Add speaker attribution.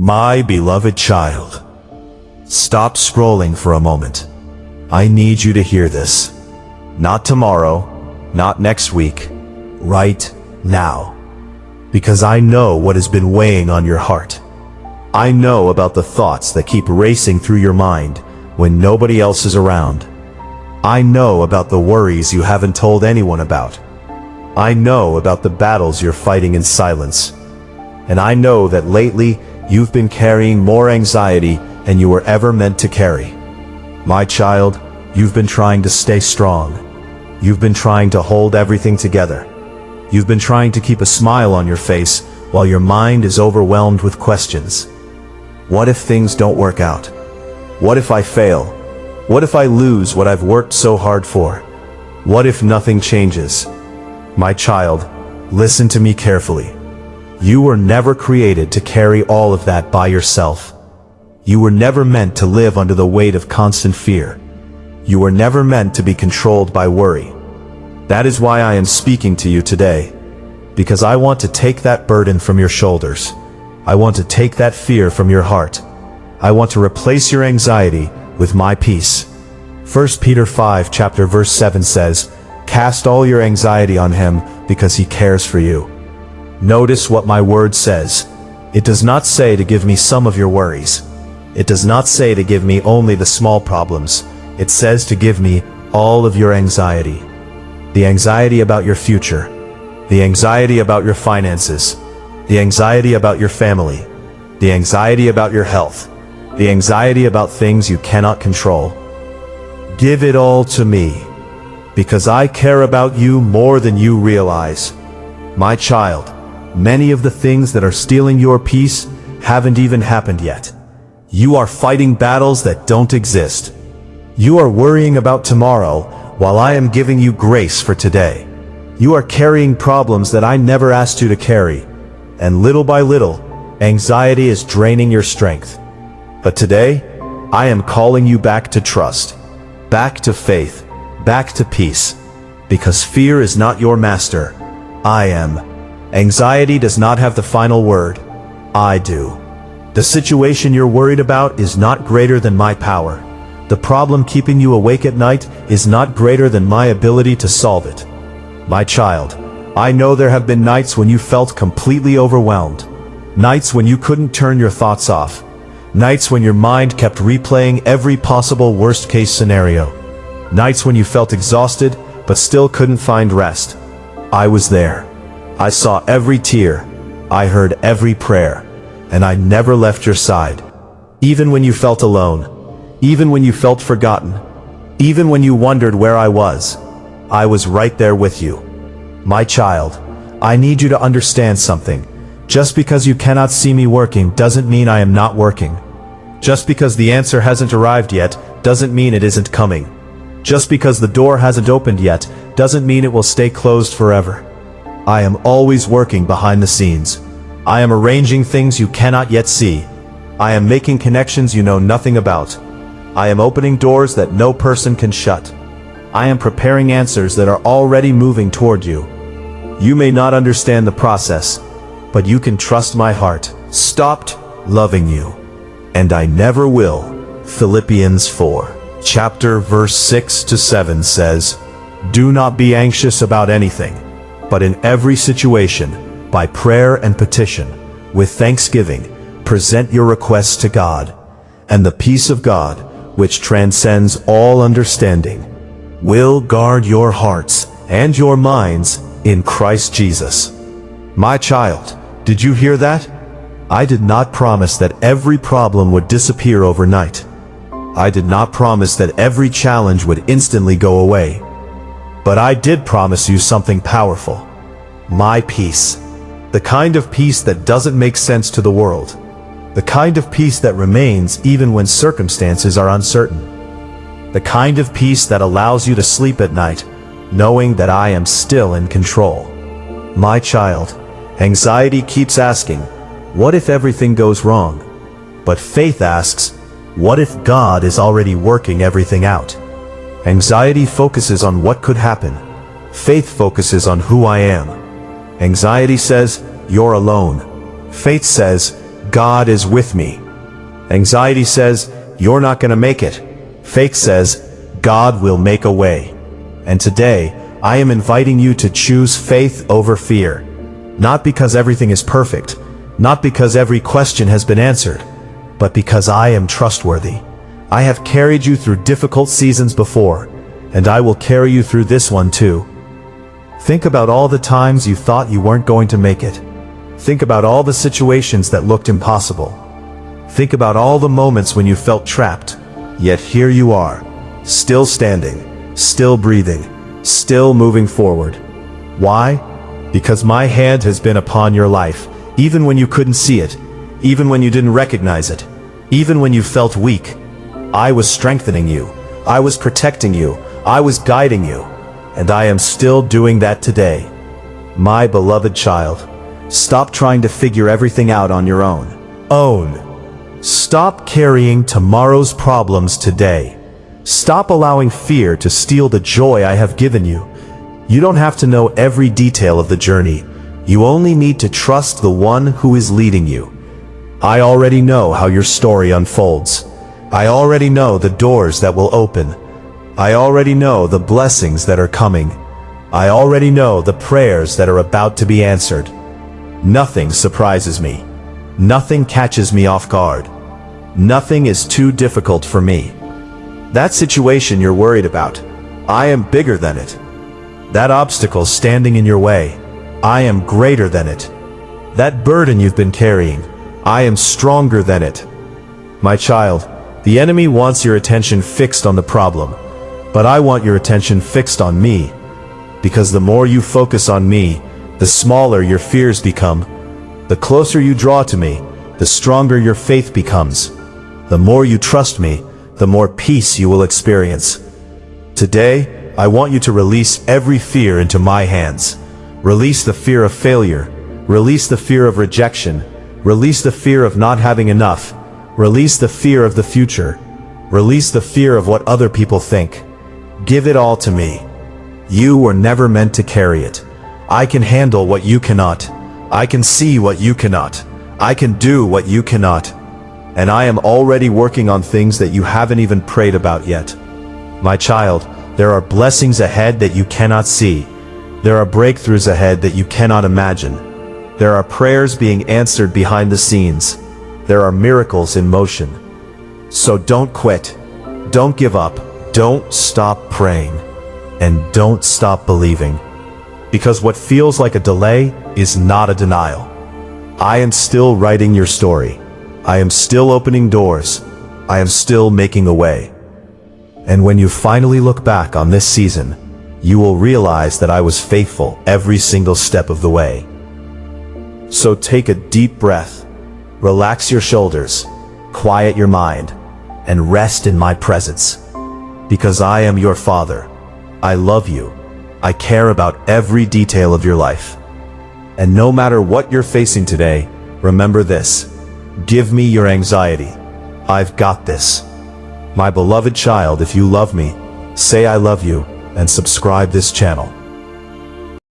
Speaker 1: My beloved child, stop scrolling for a moment. I need you to hear this. Not tomorrow, not next week, right now. Because I know what has been weighing on your heart. I know about the thoughts that keep racing through your mind when nobody else is around. I know about the worries you haven't told anyone about. I know about the battles you're fighting in silence. And I know that lately you've been carrying more anxiety than you were ever meant to carry. My child, you've been trying to stay strong. You've been trying to hold everything together. You've been trying to keep a smile on your face while your mind is overwhelmed with questions. What if things don't work out? What if I fail? What if I lose what I've worked so hard for? What if nothing changes? My child, listen to me carefully. You were never created to carry all of that by yourself. You were never meant to live under the weight of constant fear. You were never meant to be controlled by worry. That is why I am speaking to you today, because I want to take that burden from your shoulders. I want to take that fear from your heart. I want to replace your anxiety with my peace. 1 Peter 5 verse 7 says, "Cast all your anxiety on him because he cares for you." Notice what my word says. It does not say to give me some of your worries. It does not say to give me only the small problems. It says to give me all of your anxiety. The anxiety about your future. The anxiety about your finances. The anxiety about your family. The anxiety about your health. The anxiety about things you cannot control. Give it all to me, because I care about you more than you realize. My child, many of the things that are stealing your peace haven't even happened yet. You are fighting battles that don't exist. You are worrying about tomorrow while I am giving you grace for today. You are carrying problems that I never asked you to carry, and little by little, anxiety is draining your strength. But today, I am calling you back to trust, back to faith, back to peace, because fear is not your master. I am. Anxiety does not have the final word. I do. The situation you're worried about is not greater than my power. The problem keeping you awake at night is not greater than my ability to solve it. My child, I know there have been nights when you felt completely overwhelmed. Nights when you couldn't turn your thoughts off. Nights when your mind kept replaying every possible worst-case scenario. Nights when you felt exhausted but still couldn't find rest. I was there. I saw every tear. I heard every prayer. And I never left your side. Even when you felt alone. Even when you felt forgotten. Even when you wondered where I was right there with you. My child, I need you to understand something. Just because you cannot see me working doesn't mean I am not working. Just because the answer hasn't arrived yet doesn't mean it isn't coming. Just because the door hasn't opened yet doesn't mean it will stay closed forever. I am always working behind the scenes. I am arranging things you cannot yet see. I am making connections you know nothing about. I am opening doors that no person can shut. I am preparing answers that are already moving toward you. You may not understand the process, but you can trust my heart. Stopped loving you, and I never will. Philippians 4, verse 6 to 7 says, "Do not be anxious about anything, but in every situation, by prayer and petition, with thanksgiving, present your requests to God, and the peace of God, which transcends all understanding, will guard your hearts and your minds in Christ Jesus." My child, did you hear that? I did not promise that every problem would disappear overnight. I did not promise that every challenge would instantly go away. But I did promise you something powerful. My peace. The kind of peace that doesn't make sense to the world. The kind of peace that remains even when circumstances are uncertain. The kind of peace that allows you to sleep at night, knowing that I am still in control. My child, anxiety keeps asking, what if everything goes wrong? But faith asks, what if God is already working everything out? Anxiety focuses on what could happen. Faith focuses on who I am. Anxiety says, you're alone. Faith says, God is with me. Anxiety says, you're not gonna make it. Faith says, God will make a way. And today, I am inviting you to choose faith over fear. Not because everything is perfect, not because every question has been answered, but because I am trustworthy. I have carried you through difficult seasons before, and I will carry you through this one too. Think about all the times you thought you weren't going to make it. Think about all the situations that looked impossible. Think about all the moments when you felt trapped, yet here you are, still standing, still breathing, still moving forward. Why? Because my hand has been upon your life, even when you couldn't see it, even when you didn't recognize it, even when you felt weak. I was strengthening you, I was protecting you, I was guiding you, and I am still doing that today. My beloved child, stop trying to figure everything out on your own. Stop carrying tomorrow's problems today. Stop allowing fear to steal the joy I have given you. You don't have to know every detail of the journey. You only need to trust the one who is leading you. I already know how your story unfolds. I already know the doors that will open. I already know the blessings that are coming. I already know the prayers that are about to be answered. Nothing surprises me. Nothing catches me off guard. Nothing is too difficult for me. That situation you're worried about, I am bigger than it. That obstacle standing in your way, I am greater than it. That burden you've been carrying, I am stronger than it. My child, the enemy wants your attention fixed on the problem, but I want your attention fixed on me. Because the more you focus on me, the smaller your fears become. The closer you draw to me, the stronger your faith becomes. The more you trust me, the more peace you will experience. Today, I want you to release every fear into my hands. Release the fear of failure. Release the fear of rejection. Release the fear of not having enough. Release the fear of the future. Release the fear of what other people think. Give it all to me. You were never meant to carry it. I can handle what you cannot. I can see what you cannot. I can do what you cannot. And I am already working on things that you haven't even prayed about yet. My child, there are blessings ahead that you cannot see. There are breakthroughs ahead that you cannot imagine. There are prayers being answered behind the scenes. There are miracles in motion. So don't quit. Don't give up. Don't stop praying. And don't stop believing. Because what feels like a delay is not a denial. I am still writing your story. I am still opening doors. I am still making a way. And when you finally look back on this season, you will realize that I was faithful every single step of the way. So take a deep breath, relax your shoulders, quiet your mind, and rest in my presence. Because I am your Father. I love you. I care about every detail of your life. And no matter what you're facing today, remember this. Give me your anxiety. I've got this. My beloved child, if you love me, say I love you and subscribe this channel.